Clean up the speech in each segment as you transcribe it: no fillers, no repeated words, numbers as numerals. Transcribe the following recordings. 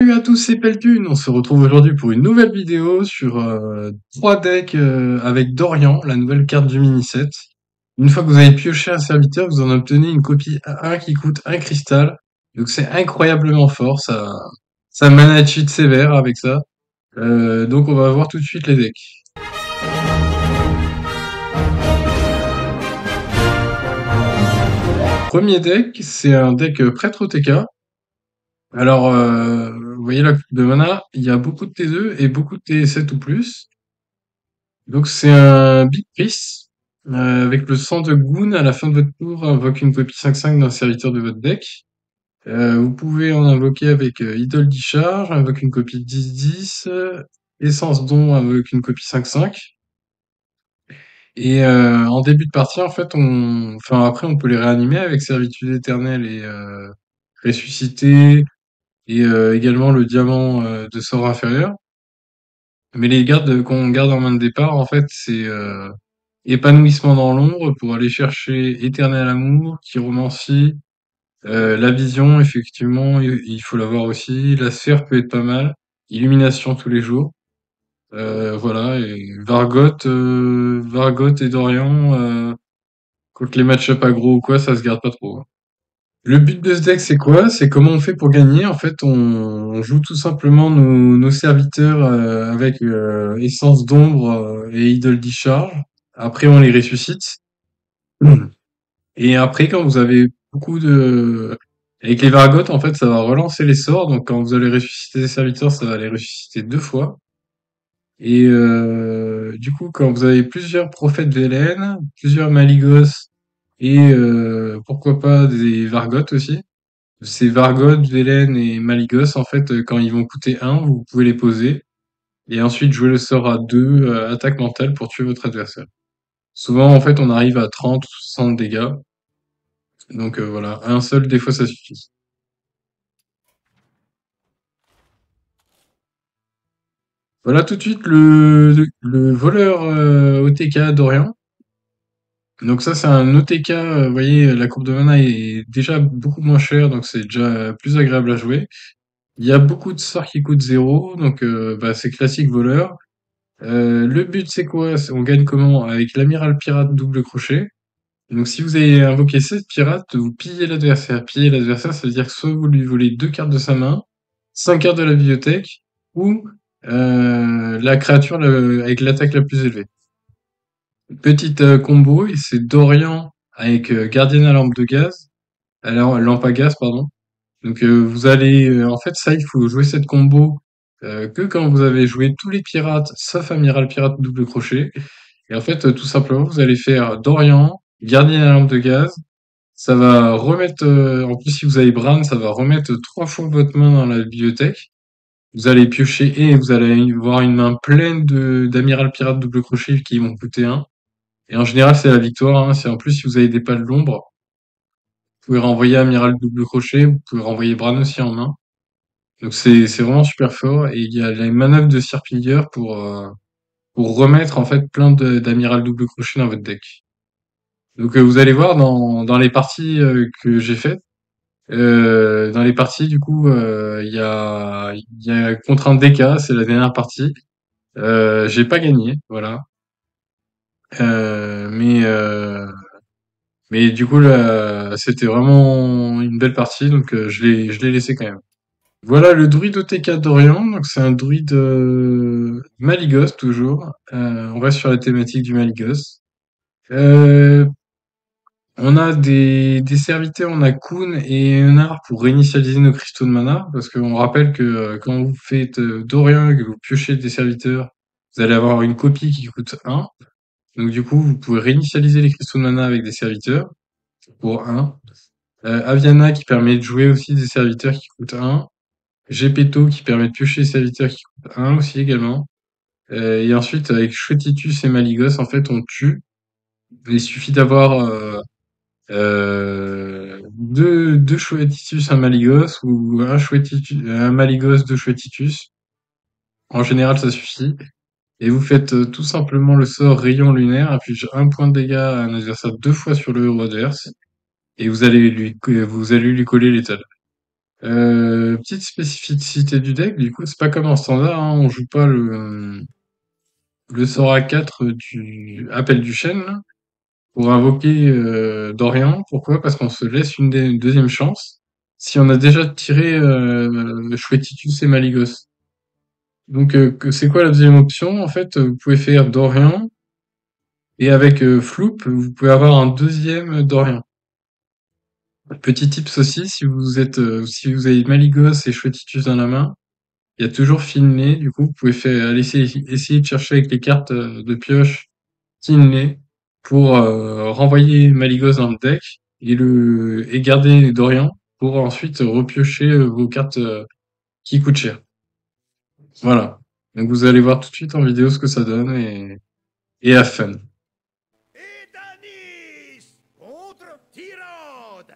Salut à tous, c'est Pelkun. On se retrouve aujourd'hui pour une nouvelle vidéo sur 3 decks avec Dorian, la nouvelle carte du mini-set. Une fois que vous avez pioché un serviteur, vous en obtenez une copie A1 qui coûte un cristal. Donc c'est incroyablement fort, ça mana cheat sévère avec ça. Donc on va voir tout de suite les decks. Premier deck, c'est un deck Prêtre OTK. Alors, vous voyez la coupe de mana, il y a beaucoup de T2 et beaucoup de T7 ou plus. Donc c'est un Big Priest, avec le sang de Goon à la fin de votre tour, invoque une copie 5/5 d'un serviteur de votre deck. Vous pouvez en invoquer avec Idle Discharge, invoque une copie 10/10, Essence Don, invoque une copie 5/5. Et en début de partie, en fait, enfin après on peut les réanimer avec Servitude Éternelle et Ressusciter, et également le diamant de sort inférieur. Mais les gardes qu'on garde en main de départ, en fait, c'est Épanouissement dans l'ombre pour aller chercher Éternel Amour, Chiromancie, la vision, effectivement, il faut l'avoir aussi. La sphère peut être pas mal. Illumination tous les jours. Voilà, et Vargot et Dorian, contre les match-up aggro ou quoi, ça se garde pas trop, hein. Le but de ce deck, c'est quoi? C'est comment on fait pour gagner. En fait, on joue tout simplement nos serviteurs avec Essence d'ombre et Idle Discharge. Après, on les ressuscite. Et après, quand vous avez beaucoup de... Avec les Vargotes, en fait, ça va relancer les sorts. Donc, quand vous allez ressusciter des serviteurs, ça va les ressusciter 2 fois. Et du coup, quand vous avez plusieurs prophètes Velen, plusieurs Maligos et pourquoi pas des Vargotes aussi, ces Vargotes, Velen et Maligos, en fait, quand ils vont coûter 1, vous pouvez les poser. Et ensuite jouer le sort à 2, attaque mentale pour tuer votre adversaire. Souvent, en fait, on arrive à 30 ou 60 dégâts. Donc voilà, un seul, des fois, ça suffit. Voilà tout de suite le voleur OTK d'Orient. Donc ça, c'est un OTK, vous voyez, la courbe de mana est déjà beaucoup moins chère, donc c'est déjà plus agréable à jouer. Il y a beaucoup de sorts qui coûtent 0, donc bah, c'est classique voleur. Le but, c'est quoi? On gagne comment? Avec l'amiral pirate double crochet. Donc si vous avez invoqué 7 pirates, vous pillez l'adversaire. Piller l'adversaire, ça veut dire que soit vous lui volez 2 cartes de sa main, 5 cartes de la bibliothèque, ou la créature avec l'attaque la plus élevée. Petite combo, et c'est Dorian avec Gardien à lampe de gaz, alors lampe à gaz, pardon. Donc vous allez, en fait, ça, il faut jouer cette combo que quand vous avez joué tous les pirates, sauf Amiral Pirate double crochet. Et en fait, tout simplement, vous allez faire Dorian, Gardien à la lampe de gaz. Ça va remettre, en plus, si vous avez Bran, ça va remettre 3 fois votre main dans la bibliothèque. Vous allez piocher et vous allez avoir une main pleine d'Amiral Pirate double crochet qui vont coûter 1. Et en général, c'est la victoire, hein. C'est en plus, si vous avez des pas de l'ombre, vous pouvez renvoyer Amiral double crochet, vous pouvez renvoyer Bran aussi en main. Donc c'est vraiment super fort. Et il y a les manœuvres de Sire pour remettre en fait plein d'Amiral double crochet dans votre deck. Donc vous allez voir dans les parties que j'ai faites, dans les parties du coup, il y a contre un DK, c'est la dernière partie. J'ai pas gagné, voilà. Euh, mais euh, mais du coup là, c'était vraiment une belle partie, donc je l'ai laissé quand même. Voilà le druide OTK d'Orient, donc c'est un druide Maligos toujours. On reste sur la thématique du Maligos. Euh, on a des serviteurs, on a Kun et Eonar pour réinitialiser nos cristaux de mana, parce qu'on rappelle que quand vous faites Dorian et que vous piochez des serviteurs, vous allez avoir une copie qui coûte 1. Donc du coup, vous pouvez réinitialiser les cristaux de mana avec des serviteurs pour 1. Aviana qui permet de jouer aussi des serviteurs qui coûtent 1. Gepetto qui permet de piocher des serviteurs qui coûtent 1 aussi également. Et ensuite, avec Chouetitus et Maligos, en fait, on tue. Il suffit d'avoir deux Chouetitus, un Maligos, ou un Maligos, deux Chouetitus. En général, ça suffit. Et vous faites tout simplement le sort Rayon Lunaire, inflige 1 point de dégâts à un adversaire 2 fois sur le héros adverse. Et vous allez lui coller l'étal. Petite spécificité du deck, du coup, c'est pas comme en standard, hein, on joue pas le sort A4 du Appel du Chêne, là, pour invoquer Dorian. Pourquoi? Parce qu'on se laisse une deuxième chance si on a déjà tiré Chouetitus et Maligos. Donc, c'est quoi la deuxième option? En fait, vous pouvez faire Dorian, et avec Floop, vous pouvez avoir un deuxième Dorian. Petit tips aussi, si vous avez Maligos et Chouetitus dans la main, il y a toujours Finlay, du coup, vous pouvez essayer de chercher avec les cartes de pioche Finlay pour renvoyer Maligos dans le deck et garder Dorian pour ensuite repiocher vos cartes qui coûtent cher. Voilà. Donc vous allez voir tout de suite en vidéo ce que ça donne et à fun. Et Danis contre Tyrande.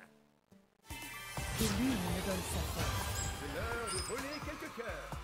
Et lui, il me donne sa force. C'est l'heure de voler quelques cœurs.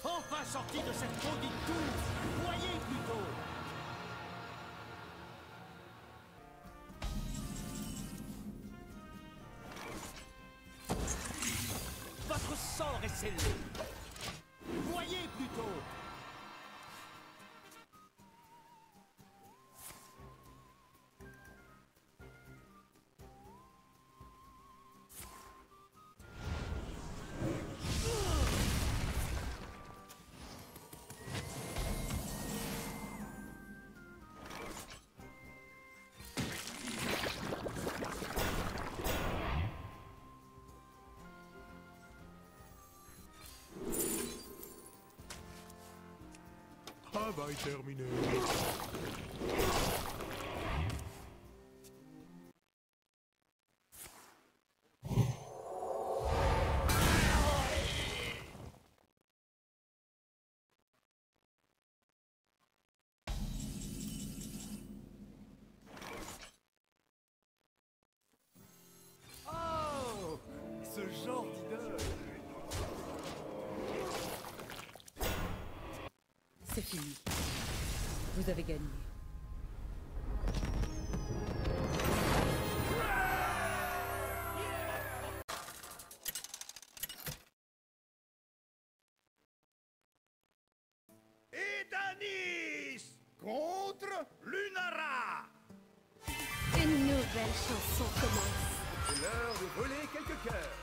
Enfin sorti de cette maudite tour. Voyez plutôt. Votre sort est scellé. Voyez plutôt. Travail terminé. Oh, ce genre d'idole. C'est fini. Vous avez gagné. Et Danis contre Lunara. Une nouvelle chanson commence. C'est l'heure de voler quelques cœurs.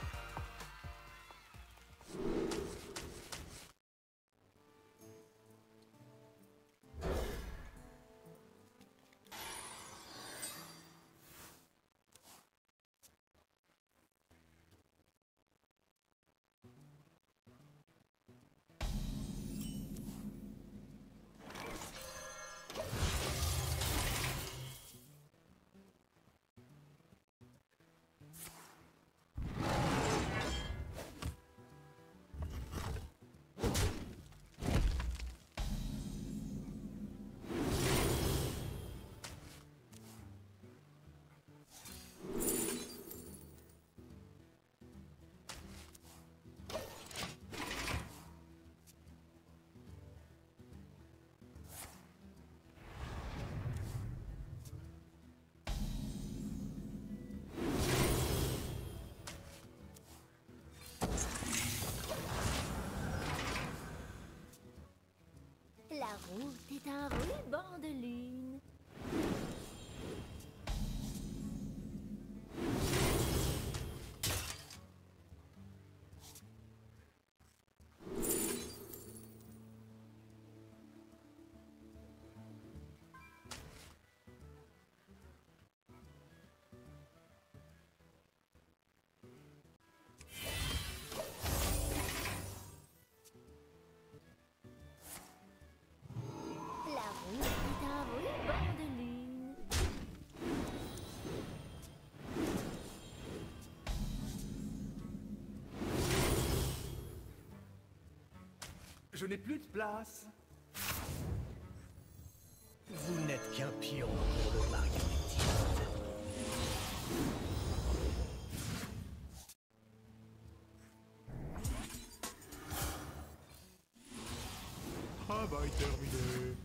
La route est un ruban de lune. Je n'ai plus de place. Vous n'êtes qu'un pion pour le marionnettiste. Travail terminé.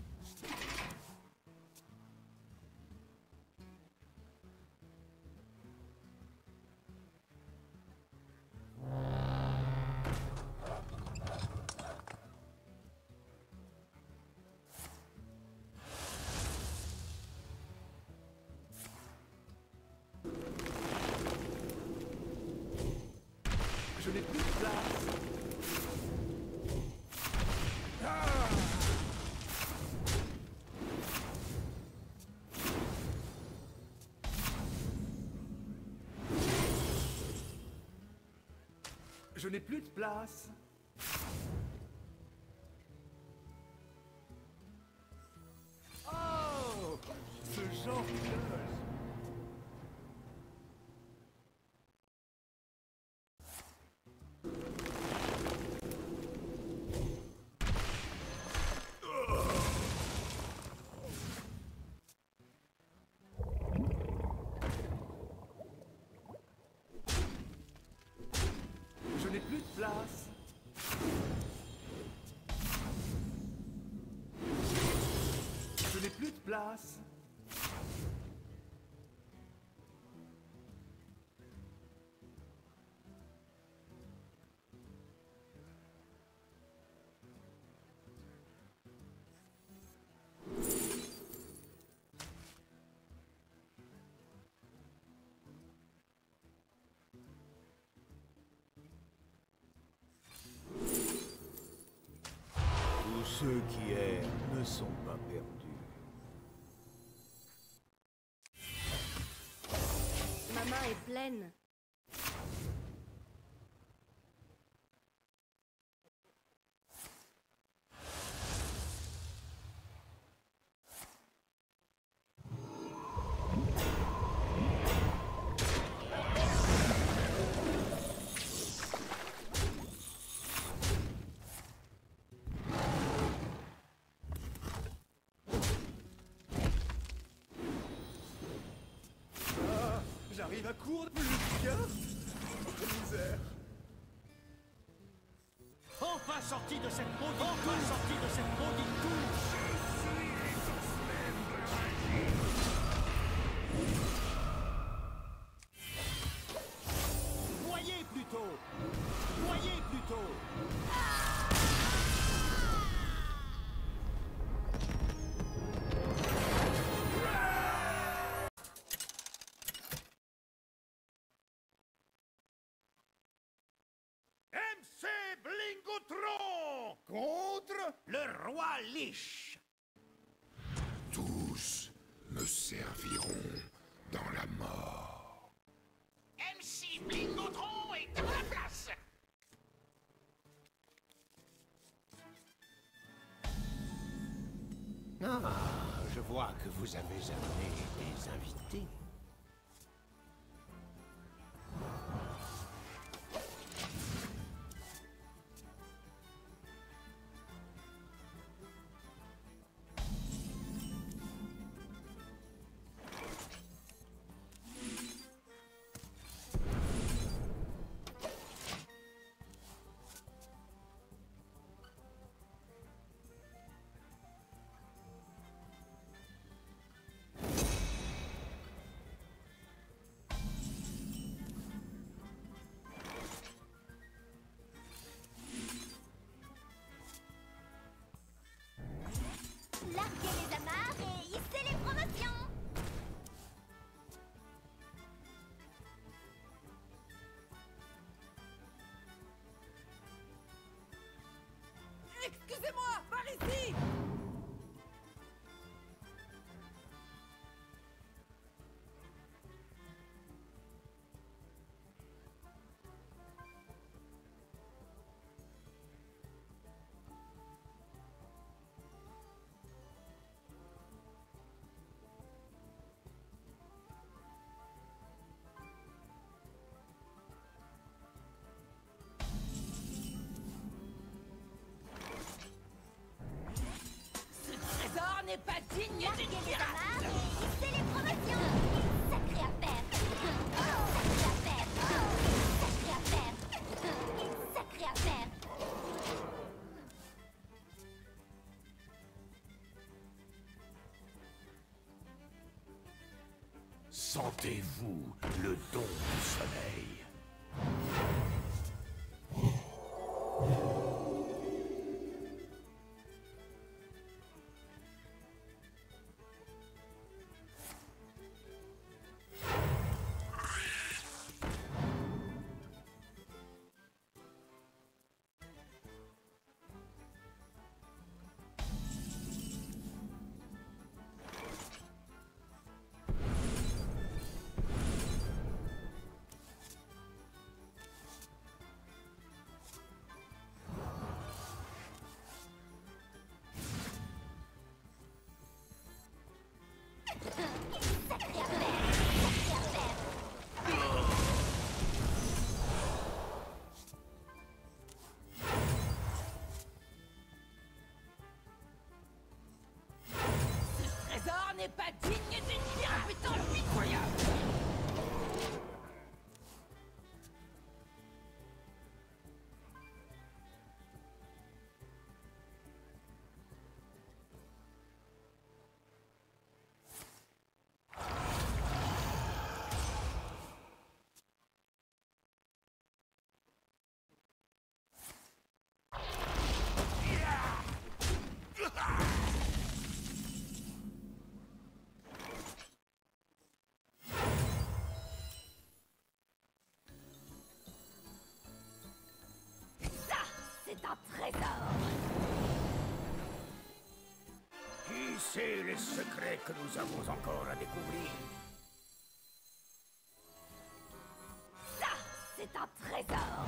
Je n'ai plus de place. Je n'ai plus de place. Oh, ce genre d'image. Je n'ai plus de place. Je n'ai plus de place. Tous ceux qui errent ne sont pas perdus. Ma main est pleine. J'arrive à court de plus de cœur. Misère. Enfin sorti de cette maudite enfin sorti de cette maudite tour. Voyez plutôt. Voyez plutôt. MC Blingotron contre Le roi Lich. Tous me serviront dans la mort. MC Blingotron est à la place. Ah, je vois que vous avez amené des invités. n'est pas digne d'une Larguez les pirate. amarres et c'est les promotions. Sacré affaire. Sacré affaire. Sacré affaire. Sacré affaire. Sentez-vous le don du soleil. Sacré affaire. Sacré affaire. Ce trésor n'est pas digne d'une pirate. Putain, pitoyable. Ça, c'est un trésor. Qui sait les secrets que nous avons encore à découvrir? Ça, c'est un trésor.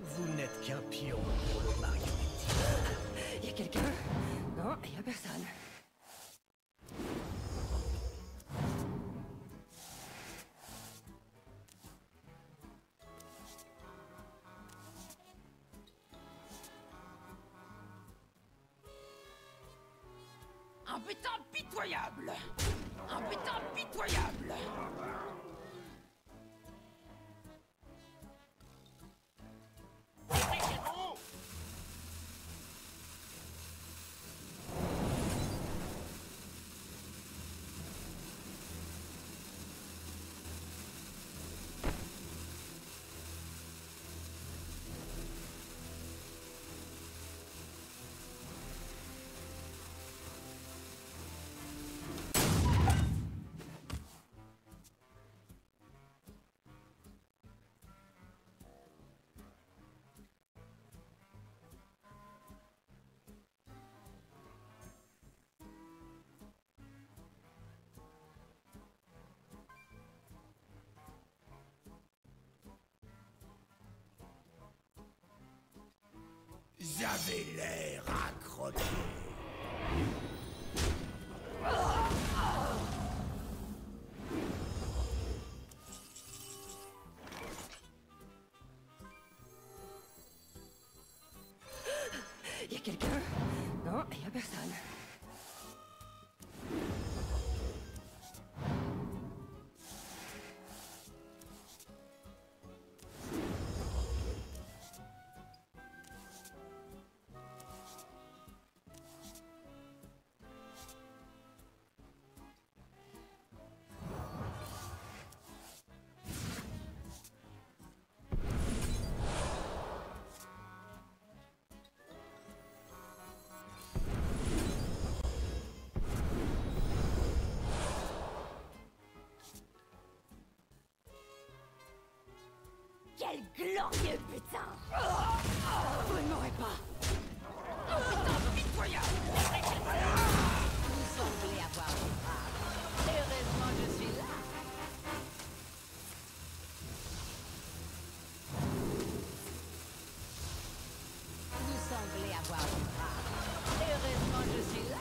Vous n'êtes qu'un pion pour le marionnette. Y a quelqu'un? Non, y a personne. Un butin pitoyable. Un butin pitoyable. J'avais l'air accroché. Y a quelqu'un? Non, y a personne. Quel glorieux butin. Vous ne m'aurez pas. Un butin pitoyable. Vous semblez avoir une rage. Heureusement, je suis là. Vous semblez avoir une rage. Heureusement, je suis là.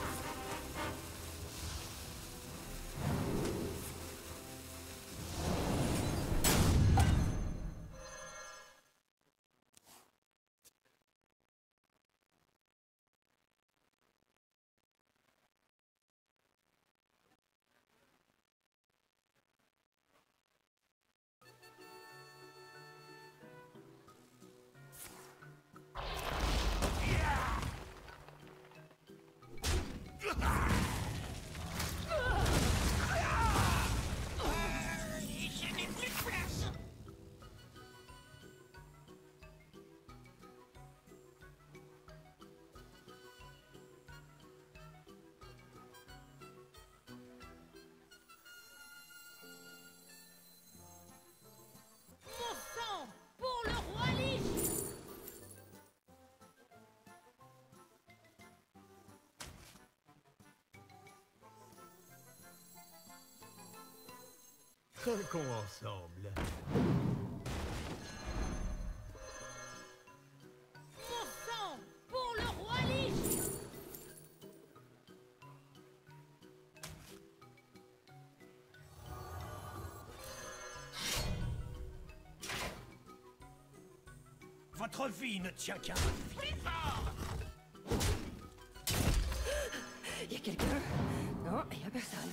Trinquons ensemble. Mon sang pour le roi Lich. Votre vie ne tient qu'à un fil. Y'a quelqu'un? Non, y'a personne.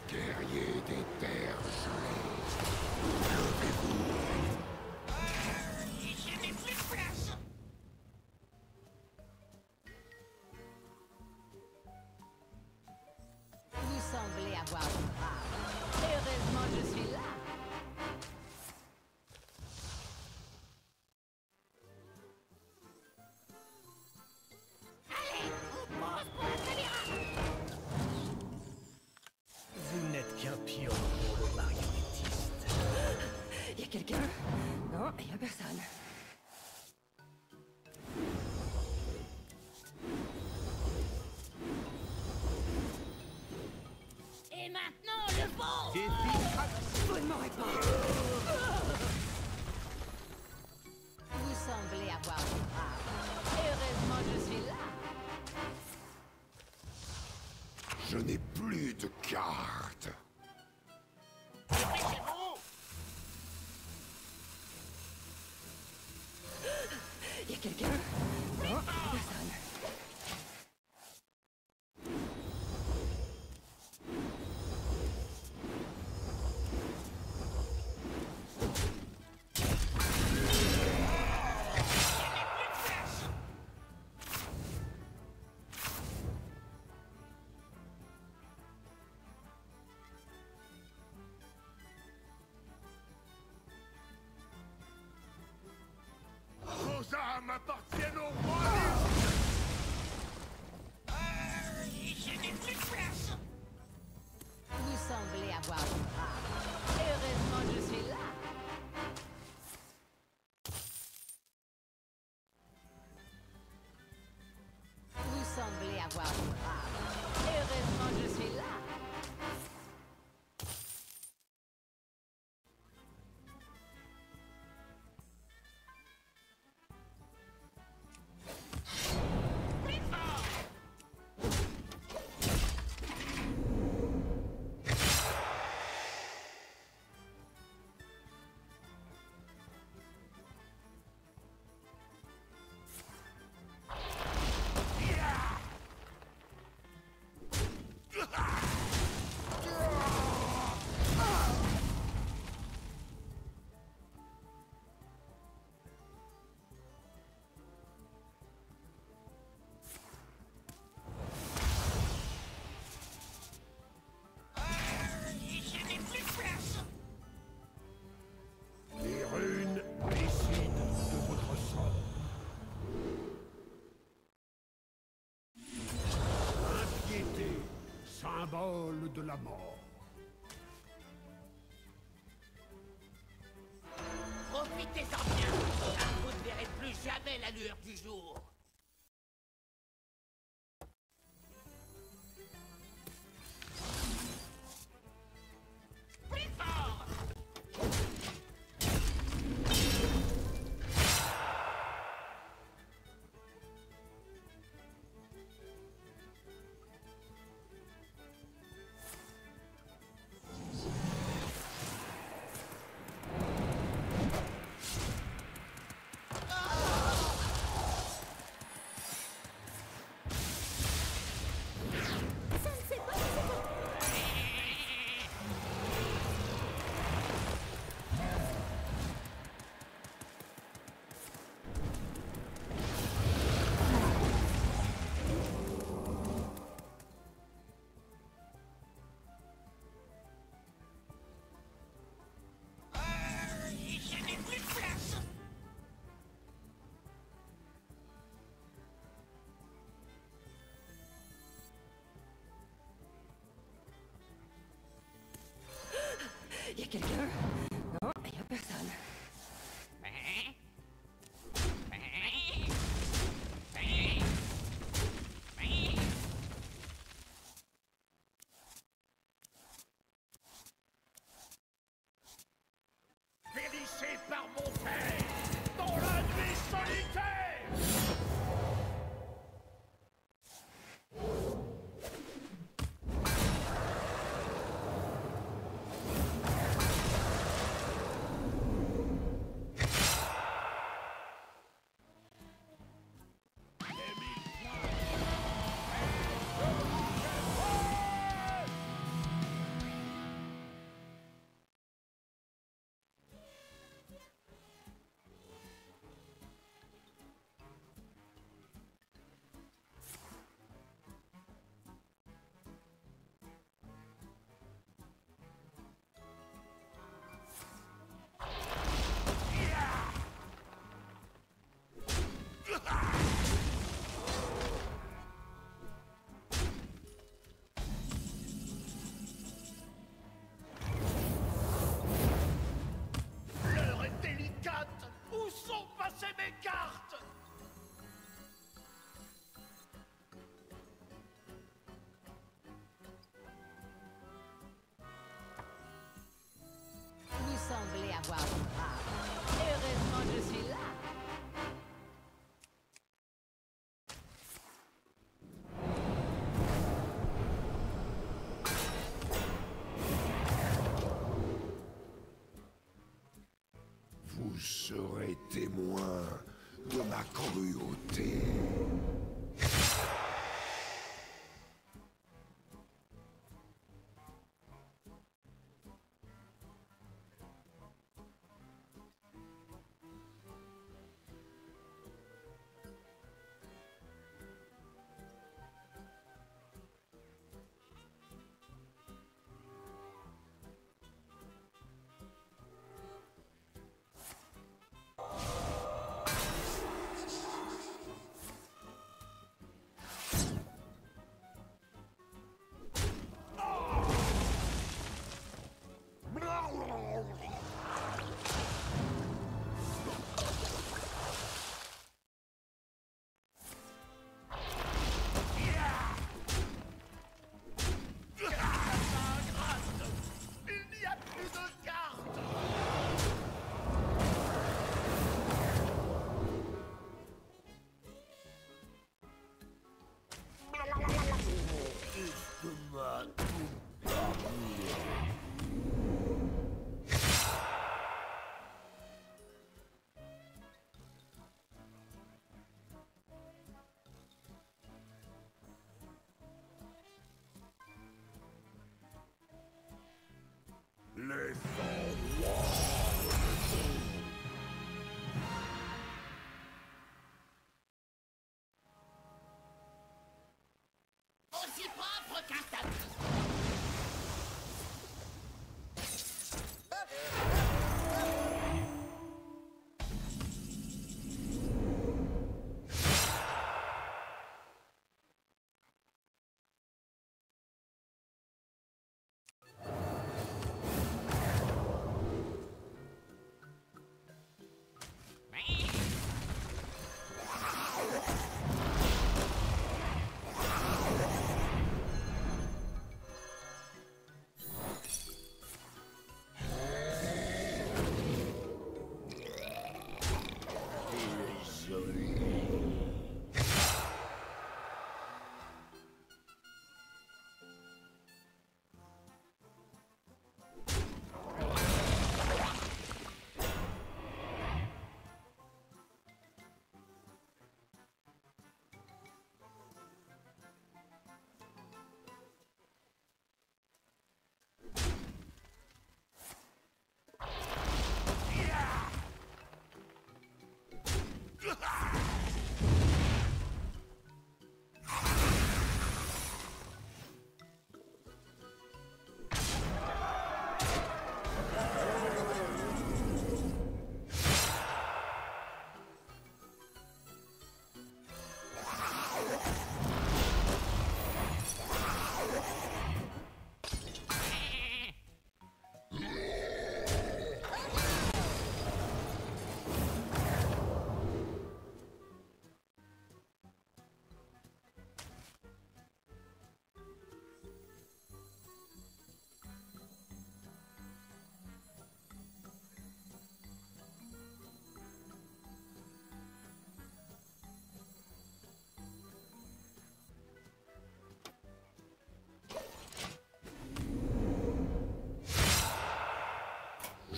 Guerrier des terres Vous semblez avoir du rare. Heureusement, je suis là. Vous n'êtes qu'un pion pour le marionnettiste. Y'a quelqu'un? Non, y'a personne. Et maintenant, le vent. Vous ne m'aurez pas! Vous semblez avoir du rare. Heureusement, je suis là. Je n'ai plus de cartes. Y'a quelqu'un? Non, y'a personne. Vos âmes appartiennent au roi. Vous semblez avoir du rare. Heureusement, je suis là. Vous semblez avoir du rare. Heureusement, je suis là. Les runes décident de votre sort. Impiété, symbole de la mort. Profitez-en bien, car vous ne verrez plus jamais la lueur du jour. Plus fort! quelqu'un? Non, y a personne. Périssez par mon père dans la nuit solitaire. L'heure est délicate. Où sont passées mes cartes? Vous semblez avoir une rage. Heureusement, je suis là. Vous serez témoin de ma cruauté.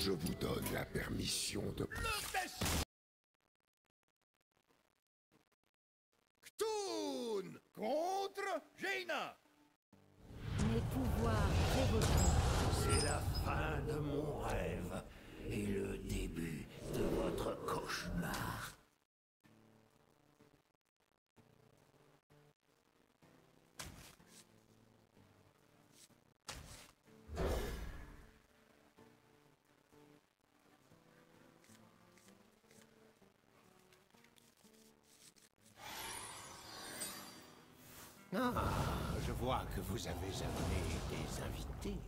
Je vous donne la permission de... Ktoon contre Jaina. Mes pouvoirs révoltés. C'est la fin de mon rêve et le début de votre cauchemar. Ah, je vois que vous avez amené des invités.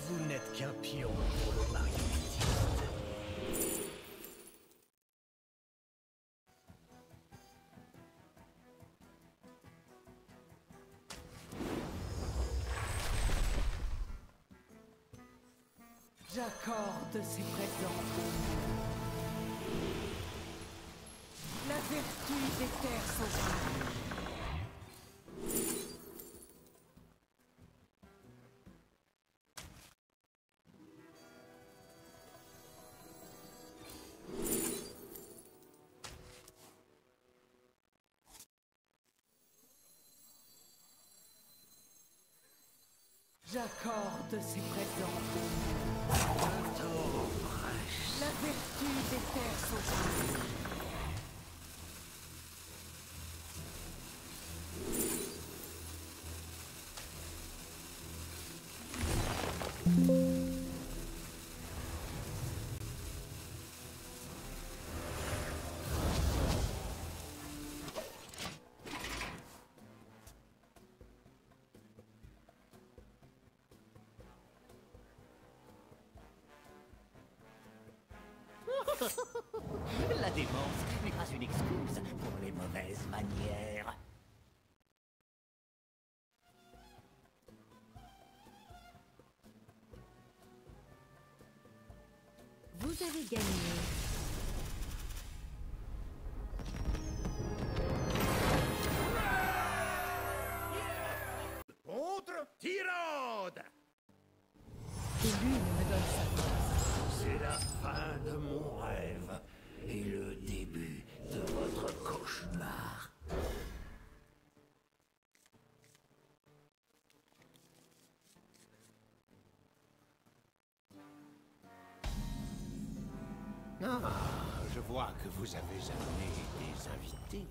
Vous n'êtes qu'un pion pour le marionnettiste. J'accorde ces présents. La vertu des terres sauvages. J'accorde ces présents. La vertu des terres sauvages. La démence n'est pas une excuse pour les mauvaises manières. Vous avez gagné. Contre Tyrande. Que l'une me donne sa force. C'est la fin de mon rêve et le début de votre cauchemar. Ah, je vois que vous avez amené des invités.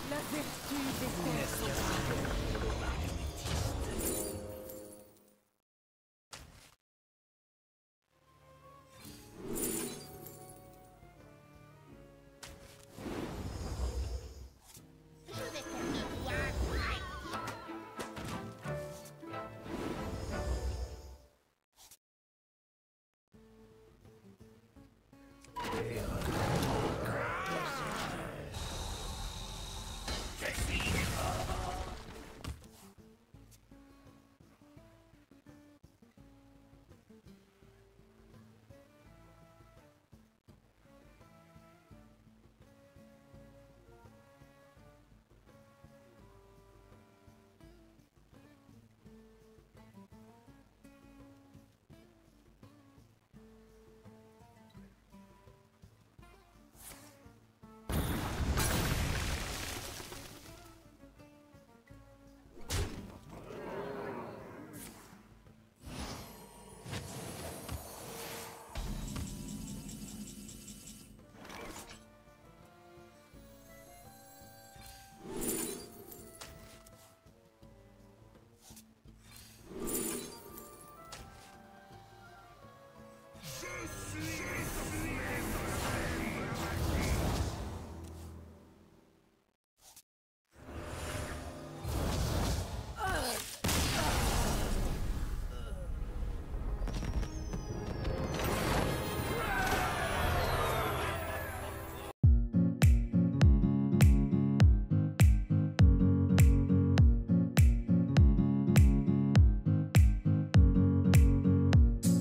La vertu des terres sauvages.